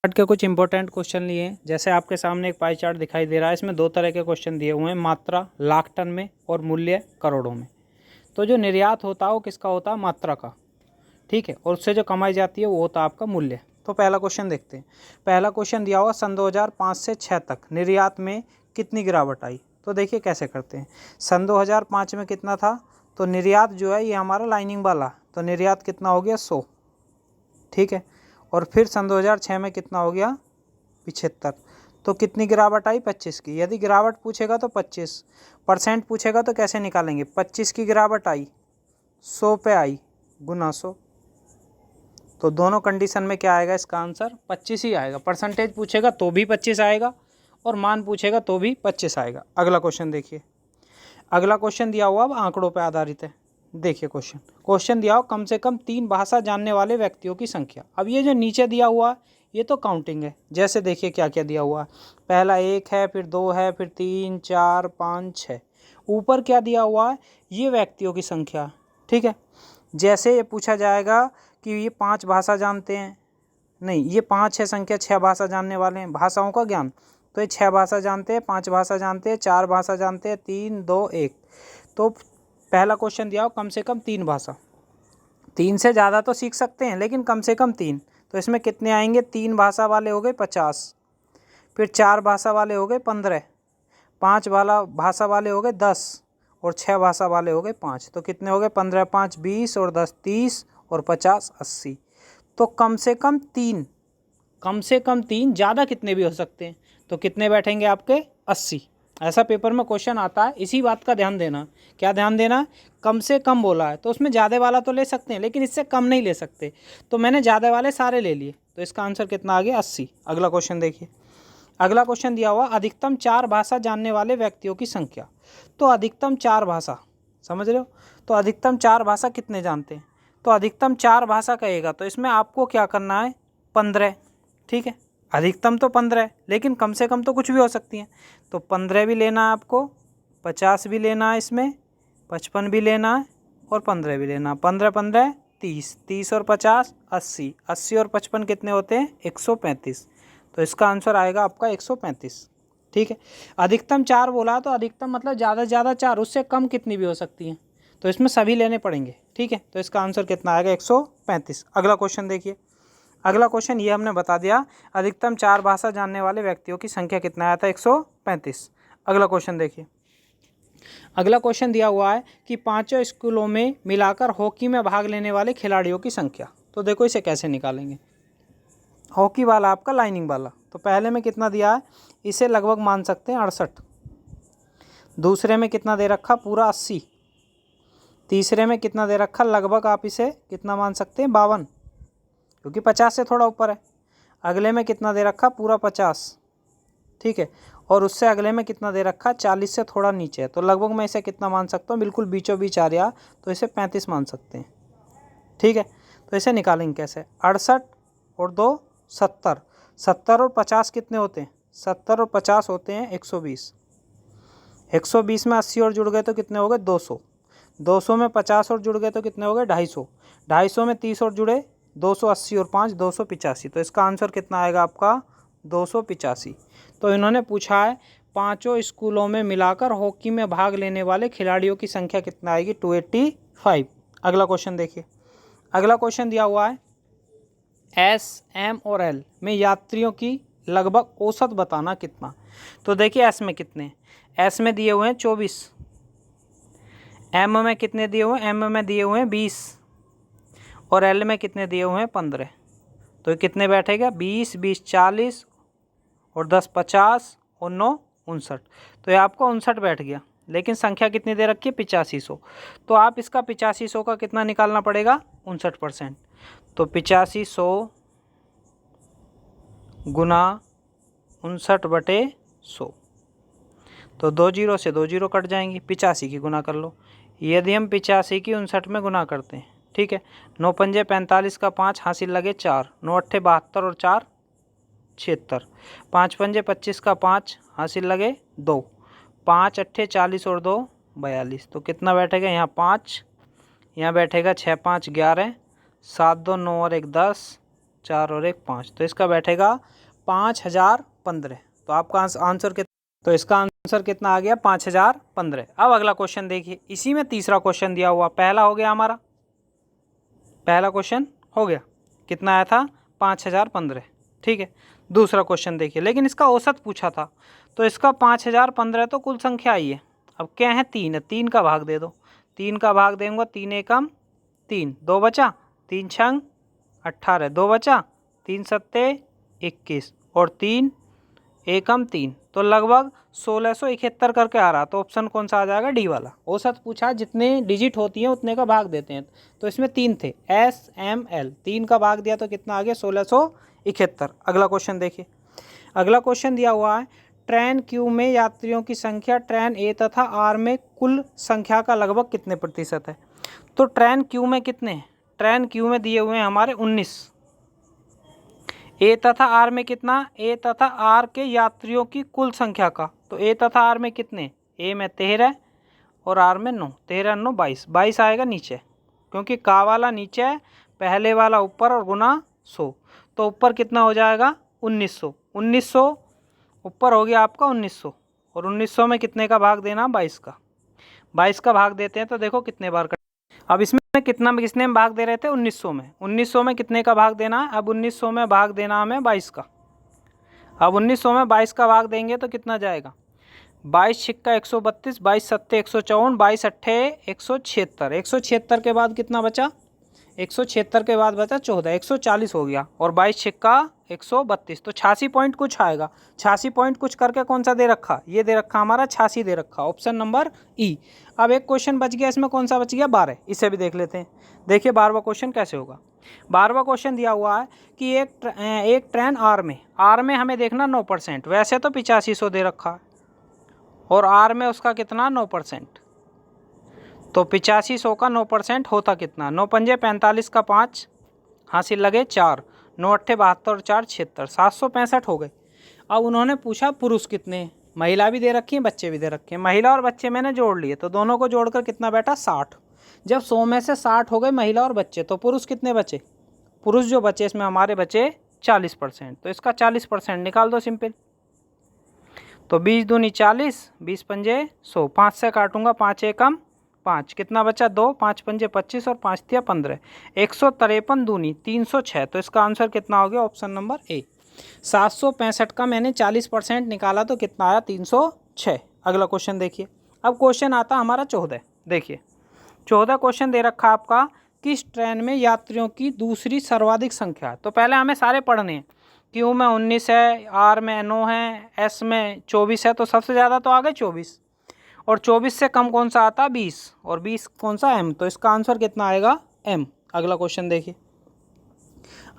Chart के कुछ important question लिए हैं। जैसे आपके सामने एक पाई चार्ट दिखाई दे रहा है, इसमें दो तरह के क्वेश्चन दिए हुए हैं, मात्रा लाख टन में और मूल्य करोड़ों में। तो जो निर्यात होता है वो किसका होता है? मात्रा का, ठीक है, और उससे जो कमाई जाती है वो होता है आपका मूल्य। तो पहला क्वेश्चन देखते हैं। पहला क्वेश्चन दिया हुआ सन 2005 से 6 तक निर्यात में कितनी गिरावट आई। तो देखिए कैसे करते हैं। सन 2005 में कितना था, तो निर्यात जो है ये हमारा लाइनिंग वाला, तो निर्यात कितना हो गया 100, ठीक है। और फिर सन 2006 में कितना हो गया 75, तो कितनी गिरावट आई 25 की। यदि गिरावट पूछेगा तो 25%, पूछेगा तो कैसे निकालेंगे। 25 की गिरावट आई 100 पे आई गुना 100, तो दोनों कंडीशन में क्या आएगा, इसका आंसर 25 ही आएगा। परसेंटेज पूछेगा तो भी 25 आएगा और मान पूछेगा तो भी 25 आएगा। अगला क्वेश्चन देखिए। अगला क्वेश्चन दिया हुआ अब आंकड़ों पर आधारित है। देखिए क्वेश्चन दिया हो कम से कम 3 भाषा जानने वाले व्यक्तियों की संख्या। अब ये जो नीचे दिया हुआ ये तो काउंटिंग है। जैसे देखिए क्या क्या दिया हुआ है। पहला 1 है, फिर 2 है, फिर 3 4 5 6। ऊपर क्या दिया हुआ है, ये व्यक्तियों की संख्या, ठीक है। जैसे ये पूछा जाएगा कि ये 5 भाषा जानते हैं, नहीं ये 5 है संख्या, 6 भाषा जानने वाले हैं, भाषाओं का ज्ञान। तो ये 6 भाषा जानते हैं, 5 भाषा जानते हैं, 4 भाषा जानते हैं, 3 2 1। तो पहला क्वेश्चन दिया हो कम से कम 3 भाषा। 3 से ज़्यादा तो सीख सकते हैं लेकिन कम से कम 3। तो इसमें कितने आएंगे, 3 भाषा वाले हो गए 50, फिर 4 भाषा वाले हो गए 15, 5 भाषा वाले हो गए 10 और 6 भाषा वाले हो गए 5। तो कितने हो गए, 15 5 20 और 10 30 और 50 80। तो कम से कम 3, कम से कम 3, ज़्यादा कितने भी हो सकते हैं। तो कितने बैठेंगे आपके 80। ऐसा पेपर में क्वेश्चन आता है, इसी बात का ध्यान देना। क्या ध्यान देना, कम से कम बोला है तो उसमें ज़्यादा वाला तो ले सकते हैं लेकिन इससे कम नहीं ले सकते। तो मैंने ज़्यादा वाले सारे ले लिए, तो इसका आंसर कितना आ गया 80। अगला क्वेश्चन देखिए। अगला क्वेश्चन दिया हुआ अधिकतम 4 भाषा जानने वाले व्यक्तियों की संख्या। तो अधिकतम 4 भाषा, समझ रहे हो, तो अधिकतम 4 भाषा कितने जानते हैं। तो अधिकतम 4 भाषा कहेगा तो इसमें आपको क्या करना है, 15, ठीक है। अधिकतम तो 15 है लेकिन कम से कम तो कुछ भी हो सकती हैं। तो 15 भी लेना है आपको, 50 भी लेना है, इसमें 55 भी लेना है और 15 भी लेना है। 15 15 30, 30 और 50 80, 80 और 55 कितने होते हैं 135। तो इसका आंसर आएगा आपका 135, ठीक है। अधिकतम 4 बोला तो अधिकतम मतलब ज़्यादा से ज़्यादा 4, उससे कम कितनी भी हो सकती हैं। तो इसमें सभी लेने पड़ेंगे, ठीक है। तो इसका आंसर कितना आएगा 135। अगला क्वेश्चन देखिए। अगला क्वेश्चन ये हमने बता दिया, अधिकतम 4 भाषा जानने वाले व्यक्तियों की संख्या कितना आया था 135। अगला क्वेश्चन देखिए। अगला क्वेश्चन दिया हुआ है कि 5 स्कूलों में मिलाकर हॉकी में भाग लेने वाले खिलाड़ियों की संख्या। तो देखो इसे कैसे निकालेंगे। हॉकी वाला आपका लाइनिंग वाला, तो पहले में कितना दिया है, इसे लगभग मान सकते हैं 68। दूसरे में कितना दे रखा, पूरा 80। तीसरे में कितना दे रखा, लगभग आप इसे कितना मान सकते हैं 52, क्योंकि 50 से थोड़ा ऊपर है। अगले में कितना दे रखा, पूरा 50, ठीक है। और उससे अगले में कितना दे रखा, 40 से थोड़ा नीचे है। तो लगभग मैं इसे कितना मान सकता हूँ, बिल्कुल बीचों बीच आ रहा, तो इसे 35 मान सकते हैं, ठीक है। तो इसे निकालेंगे कैसे, 68 और 2 70, 70 और 50 कितने होते हैं, 70 और 50 होते हैं 120। 120 में 80 और जुड़ गए तो कितने हो गए 200। 200 में 50 और जुड़ गए तो कितने हो गए 250। 250 में 30 और जुड़े 280 और 5 285। तो इसका आंसर कितना आएगा आपका 285। तो इन्होंने पूछा है 5 स्कूलों में मिलाकर हॉकी में भाग लेने वाले खिलाड़ियों की संख्या कितना आएगी, 285। अगला क्वेश्चन देखिए। अगला क्वेश्चन दिया हुआ है एस एम और एल में यात्रियों की लगभग औसत बताना कितना। तो देखिए एस में कितने, एस में दिए हुए हैं 24, एम में कितने दिए हुए हैं, एम में दिए हुए हैं 20 और एल में कितने दिए हुए हैं 15। तो कितने बैठेगा 20 20 40 और 10 50 और 9 59। तो ये आपको 59 बैठ गया, लेकिन संख्या कितनी दे रखी है 8500। तो आप इसका 8500 का कितना निकालना पड़ेगा 59%। तो 8500 गुना 59/100, तो 2 जीरो से 2 जीरो कट जाएंगी। 85 की गुना कर लो। यदि हम 85 की 59 में गुना करते हैं, ठीक है, 9 पंजे 45 का 5 हासिल लगे 4, 9 अट्ठे 72 और 4 76, 5 पंजे 25 का 5 हासिल लगे 2, 5 अट्ठे 40 और 2 42। तो कितना बैठेगा यहाँ 5, यहाँ बैठेगा 6 5 11, 7 2 9 और 1 10, 4 और 1 5, तो इसका बैठेगा 5015। तो आपका आंसर कितना, तो इसका आंसर कितना आ गया 5015। अब अगला क्वेश्चन देखिए, इसी में तीसरा क्वेश्चन दिया हुआ, पहला हो गया हमारा, पहला क्वेश्चन हो गया, कितना आया था 5015, ठीक है। दूसरा क्वेश्चन देखिए, लेकिन इसका औसत पूछा था, तो इसका 5015 तो कुल संख्या आई है। अब क्या है 3 है, 3 का भाग दे दो, 3 का भाग देंगे 3 एकम 3, 2 बचा, 3 छंग 18, 2 बचा, 3 सत्ते 21 और 3 एकम 3, तो लगभग 1671 करके आ रहा। तो ऑप्शन कौन सा आ जाएगा, डी वाला। औसत पूछा, जितने डिजिट होती हैं उतने का भाग देते हैं, तो इसमें 3 थे, SML, 3 का भाग दिया तो कितना आ गया 1671। अगला क्वेश्चन देखिए, अगला क्वेश्चन दिया हुआ है, ट्रेन क्यू में यात्रियों की संख्या ट्रेन ए तथा आर में कुल संख्या का लगभग कितने प्रतिशत है। तो ट्रेन क्यू में कितने हैं, ट्रेन क्यू में दिए हुए हैं हमारे 19, ए तथा आर में कितना, ए तथा आर के यात्रियों की कुल संख्या का, तो ए तथा आर में कितने, ए में 13 और आर में 9, 13 9 22, 22 आएगा नीचे, क्योंकि का वाला नीचे है, पहले वाला ऊपर और गुना 100, तो ऊपर कितना हो जाएगा 1900, 1900 ऊपर हो गया आपका 1900, और 1900 में कितने का भाग देना, 22 का, 22 का भाग देते हैं तो देखो कितने बार कट। अब इसमें कितना, किसने में भाग दे रहे थे 1900 में, 1900 में कितने का भाग देना है, अब 1900 में भाग देना हमें 22 का। अब 1900 में 22 का भाग देंगे तो कितना जाएगा, 22 छिक्का 132, 22 सत्ते 154, 22 अट्ठे 176, 176 के बाद कितना बचा, 176 के बाद बचा 14, 140 हो गया, और 22 छिक्का 132, तो 86 पॉइंट कुछ आएगा। 86 पॉइंट कुछ करके कौन सा दे रखा, ये दे रखा हमारा 86 दे रखा, ऑप्शन नंबर ई। अब एक क्वेश्चन बच गया, इसमें कौन सा बच गया 12, इसे भी देख लेते हैं। देखिए 12वां क्वेश्चन कैसे होगा। 12वां क्वेश्चन दिया हुआ है कि एक ट्रेन आर में हमें देखना 9%, वैसे तो 8500 दे रखा है, और आर में उसका कितना 9%, तो 8500 का 9% होता कितना, 9 पंजे 45 का 5 हासिल लगे 4, 9 अट्ठे 72 और 4 76, 765 हो गए। अब उन्होंने पूछा पुरुष कितने, महिला भी दे रखी है, बच्चे भी दे रखे हैं, महिला और बच्चे मैंने जोड़ लिए, तो दोनों को जोड़कर कितना बैठा 60। जब 100 में से 60 हो गए महिला और बच्चे, तो पुरुष कितने बचे, पुरुष जो बचे इसमें हमारे बचे 40%, तो इसका 40% निकाल दो सिंपल। तो 20 दूनी 40, 20 पंजे 100, 5 से काटूंगा, 5 एकम 5, कितना बचा 2, 5 पंजे 25 और 5 तिया 15, 153 दूनी 306, तो इसका आंसर कितना हो गया, ऑप्शन नंबर ए। 765 का मैंने 40% निकाला तो कितना आया 306। अगला क्वेश्चन देखिए, अब क्वेश्चन आता हमारा 14। देखिए 14 क्वेश्चन दे रखा आपका, किस ट्रेन में यात्रियों की दूसरी सर्वाधिक संख्या है। तो पहले हमें सारे पढ़ने हैं, क्यू में 19 है, आर में 9 है, एस में 24 है, तो सबसे ज़्यादा तो आ गए 24, और 24 से कम कौन सा आता 20, और 20 कौन सा एम, तो इसका आंसर कितना आएगा एम। अगला क्वेश्चन देखिए,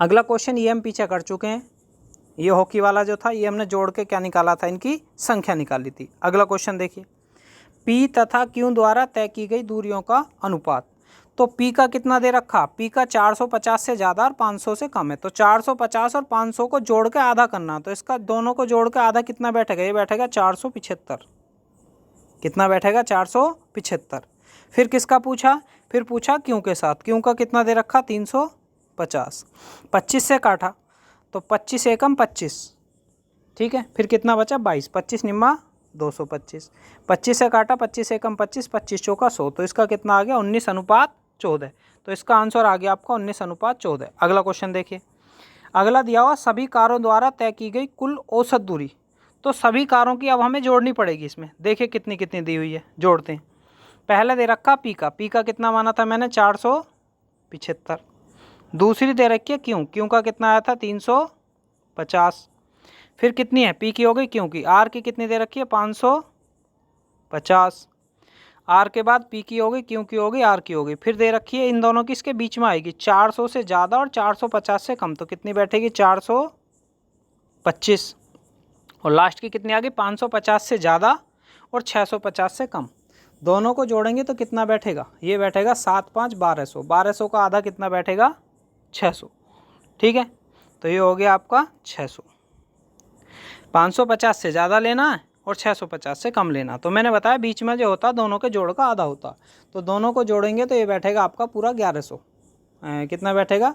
अगला क्वेश्चन ये हम पीछे कर चुके हैं, ये हॉकी वाला जो था ये हमने जोड़ के क्या निकाला था, इनकी संख्या निकाली थी। अगला क्वेश्चन देखिए, पी तथा क्यू द्वारा तय की गई दूरियों का अनुपात। तो पी का कितना दे रखा, पी का 450 से ज़्यादा और 500 से कम है, तो 450 और 500 को जोड़ के आधा करना, तो इसका दोनों को जोड़ के आधा कितना बैठेगा, ये बैठेगा 475, कितना बैठेगा 475। फिर किसका पूछा, फिर पूछा क्यू के साथ, क्यू का कितना दे रखा 350, 25 से काटा तो 25 एकम 25, ठीक है, फिर कितना बचा 22, 25 निम्मा 225, 25 से काटा 25 एकम 25, 25 चौका 100, तो इसका कितना आ गया 19:14, तो इसका आंसर आ गया आपका 19:14। अगला क्वेश्चन देखिए, अगला दिया हुआ सभी कारों द्वारा तय की गई कुल औसत दूरी। तो सभी कारों की अब हमें जोड़नी पड़ेगी इसमें, देखिए कितनी कितनी दी हुई है, जोड़ते हैं। पहले दे रखा पी का कितना माना था मैंने 475, दूसरी दे रखी है क्यू का कितना आया था 350, फिर कितनी है पी की हो गई क्यू की, आर की कितनी दे रखी है 550, आर के बाद पी की हो गई, क्यू की हो गई, आर की हो गई, फिर दे रखी है इन दोनों की इसके बीच में आएगी 400 से ज़्यादा और 450 से कम, तो कितनी बैठेगी 425, और लास्ट की कितनी आ गई 550 से ज़्यादा और 650 से कम, दोनों को जोड़ेंगे तो कितना बैठेगा, ये बैठेगा 7 5 1200, 1200 का आधा कितना बैठेगा 600, ठीक है, तो ये हो गया आपका 600। 550 से ज़्यादा लेना है और 650 से कम लेना, तो मैंने बताया बीच में जो होता दोनों के जोड़ का आधा होता, तो दोनों को जोड़ेंगे तो ये बैठेगा आपका पूरा 1100, कितना बैठेगा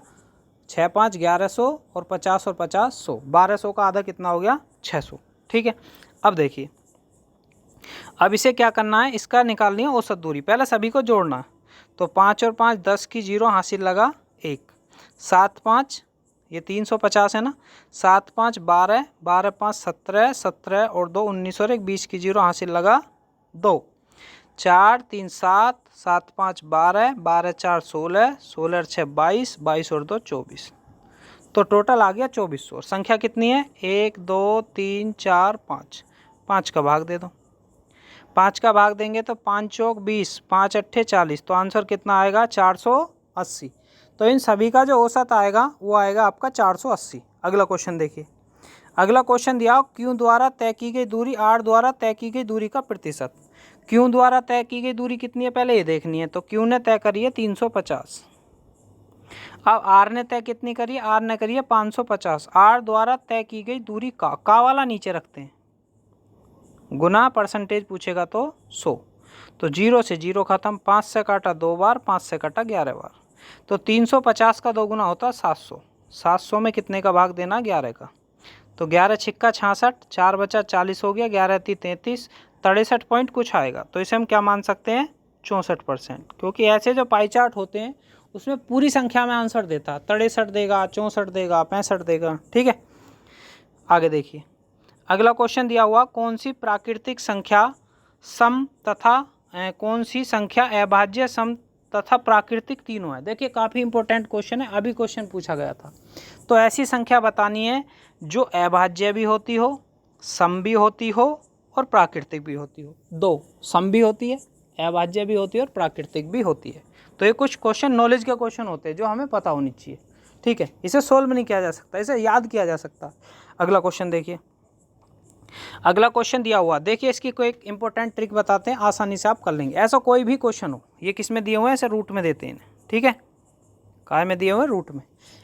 6 5 1100 और 50 100, 1200 का आधा कितना हो गया 600। ठीक है, अब देखिए, अब इसे क्या करना है, इसका निकालनी है औसत दूरी। पहले सभी को जोड़ना है, तो 5 और 5 10 की 0 हासिल लगा 1, 7 5 ये 350 है ना, 7 5 12, 12 5 17, 17 और 2 19 और 1 20 की 0 हासिल लगा 2, 4 3 7, 7 5 12, 12 4 16, 16 6 22, 22 और 2 24। तो टोटल आ गया 2400। और संख्या कितनी है, 1 2 3 4 5, 5 का भाग दे दो। 5 का भाग देंगे तो 5 चौक 20, 5 अट्ठे 40, तो आंसर कितना आएगा 480। तो इन सभी का जो औसत आएगा वो आएगा आपका 480। अगला क्वेश्चन देखिए, अगला क्वेश्चन दिया, क्यू द्वारा तय की गई दूरी आर द्वारा तय की गई दूरी का प्रतिशत। क्यू द्वारा तय की गई दूरी कितनी है पहले ये देखनी है। तो क्यू ने तय करी है 350, अब आर ने तय कितनी करी है, आर ने करी है 550। आर द्वारा तय की गई दूरी का वाला नीचे रखते हैं, गुना परसेंटेज पूछेगा तो 100, तो 0 से 0 खत्म, 5 से काटा 2 बार, 5 से काटा 11 बार, तो 350 का 2 गुना होता है 700। 700 में कितने का भाग देना, 11 का, तो 11 छिक्का 66, 4 बचा 40 हो गया, 11 ती 33, 63 पॉइंट कुछ आएगा। तो इसे हम क्या मान सकते हैं, 64%, क्योंकि ऐसे जो पाई चार्ट होते हैं उसमें पूरी संख्या में आंसर देता है, 63 देगा, 64 देगा, 65 देगा। ठीक है, आगे देखिए, अगला क्वेश्चन दिया हुआ, कौन सी प्राकृतिक संख्या सम तथा कौन सी संख्या अभाज्य, सम तथा प्राकृतिक तीनों है। देखिए काफ़ी इंपॉर्टेंट क्वेश्चन है, अभी क्वेश्चन पूछा गया था। तो ऐसी संख्या बतानी है जो अभाज्य भी होती हो, सम भी होती हो और प्राकृतिक भी होती हो। दो, सम भी होती है, अभाज्य भी होती है और प्राकृतिक भी होती है। तो ये कुछ क्वेश्चन नॉलेज के क्वेश्चन होते हैं जो हमें पता होनी चाहिए। ठीक है, इसे सोल्व नहीं किया जा सकता, इसे याद किया जा सकता। अगला क्वेश्चन देखिए, अगला क्वेश्चन दिया हुआ, देखिए इसकी कोई एक इंपॉर्टेंट ट्रिक बताते हैं, आसानी से आप कर लेंगे। ऐसा कोई भी क्वेश्चन हो, ये किस में दिए हुए हैं, ऐसे रूट में देते हैं। ठीक है, काय में दिए हुए हैं, रूट में।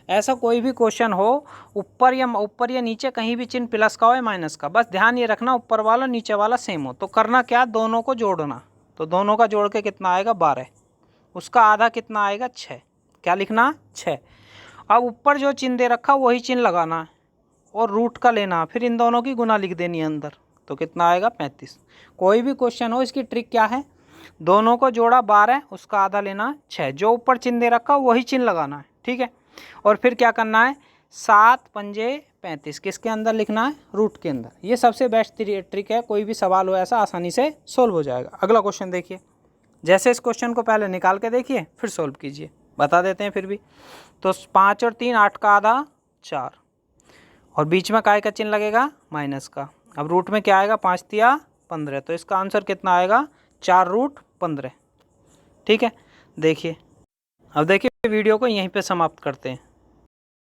ऐसा कोई भी क्वेश्चन हो, ऊपर या नीचे कहीं भी चिन्ह प्लस का हो या माइनस का, बस ध्यान ये रखना ऊपर वाला नीचे वाला सेम हो। तो करना क्या, दोनों को जोड़ना। तो दोनों का जोड़ के कितना आएगा 12, उसका आधा कितना आएगा 6, क्या लिखना 6। अब ऊपर जो चिन्ह दे रखा वही चिन्ह लगाना है और रूट का लेना, फिर इन दोनों की गुना लिख देनी है अंदर, तो कितना आएगा 35। कोई भी क्वेश्चन हो, इसकी ट्रिक क्या है, दोनों को जोड़ा 12, उसका आधा लेना 6, जो ऊपर चिन्ह दे रखा वही चिन्ह लगाना है। ठीक है, और फिर क्या करना है, 7 पंजे 35 किसके अंदर लिखना है, रूट के अंदर। ये सबसे बेस्ट ट्रिक है, कोई भी सवाल हो ऐसा आसानी से सोल्व हो जाएगा। अगला क्वेश्चन देखिए, जैसे इस क्वेश्चन को पहले निकाल के देखिए फिर सोल्व कीजिए, बता देते हैं फिर भी। तो 5 और 3 8 का आधा 4, और बीच में काय का चिन्ह लगेगा, माइनस का। अब रूट में क्या आएगा, 5 तिया 15, तो इसका आंसर कितना आएगा 4√15। ठीक है, देखिए अब देखिए वीडियो को यहीं पे समाप्त करते हैं।